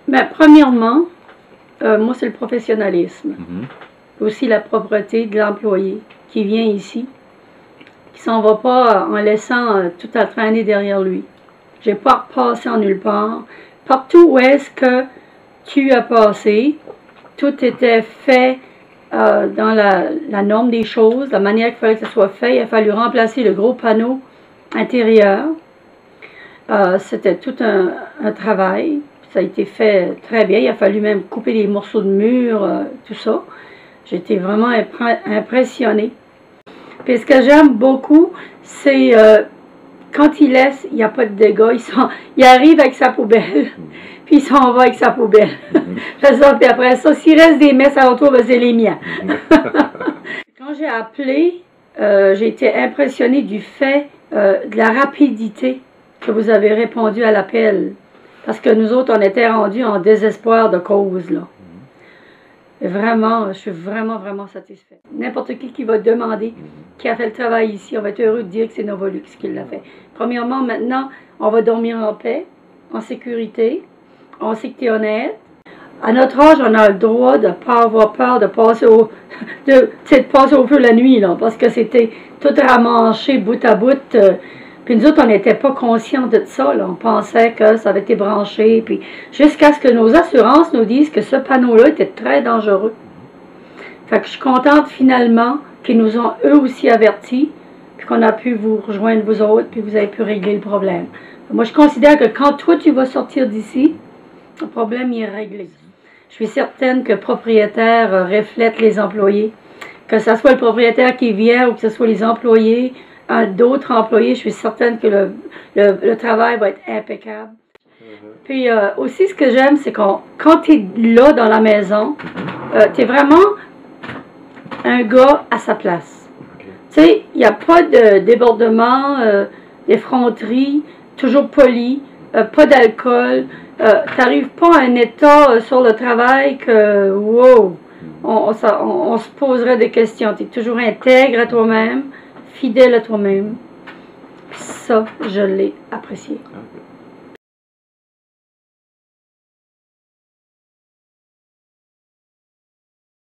Ben, premièrement, moi, c'est le professionnalisme. Aussi la propreté de l'employé qui vient ici, qui s'en va pas en laissant tout à traîner derrière lui. J'ai pas repassé en nulle part. Partout où est-ce que tu as passé, tout était fait dans la norme des choses, la manière qu'il fallait que ce soit fait. Il a fallu remplacer le gros panneau intérieur. C'était tout un travail. Ça a été fait très bien. Il a fallu même couper des morceaux de mur, tout ça. J'étais vraiment impressionnée. Puis ce que j'aime beaucoup, c'est quand il laisse, il n'y a pas de dégâts. Il arrive avec sa poubelle, puis il s'en va avec sa poubelle. Puis après ça, s'il reste des messes à autour, ben c'est les miens. Quand j'ai appelé, j'ai été impressionnée du fait de la rapidité que vous avez répondu à l'appel. Parce que nous autres, on était rendus en désespoir de cause, là. Et vraiment, je suis vraiment satisfaite. N'importe qui va demander qui a fait le travail ici, on va être heureux de dire que c'est Novolux qui l'a fait. Premièrement, maintenant, on va dormir en paix, en sécurité. On sait que tu es honnête. À notre âge, on a le droit de ne pas avoir peur de passer passer au feu la nuit, là, parce que c'était tout ramanché bout à bout. Puis nous autres, on n'était pas conscients de ça. Là. On pensait que ça avait été branché. Puis jusqu'à ce que nos assurances nous disent que ce panneau-là était très dangereux. Fait que je suis contente finalement qu'ils nous ont eux aussi avertis. Puis qu'on a pu vous rejoindre vous autres. Puis vous avez pu régler le problème. Moi, je considère que quand toi, tu vas sortir d'ici, le problème il est réglé. Je suis certaine que le propriétaire reflète les employés. Que ce soit le propriétaire qui vient ou que ce soit les employés, d'autres employés, je suis certaine que le travail va être impeccable. Puis aussi, ce que j'aime, c'est quand tu es là dans la maison, tu es vraiment un gars à sa place. Tu sais, il n'y a pas de débordement, d'effronterie, toujours poli, pas d'alcool. Tu n'arrives pas à un état sur le travail que, wow, on se poserait des questions. Tu es toujours intègre à toi-même, fidèle à toi-même. Ça, je l'ai apprécié.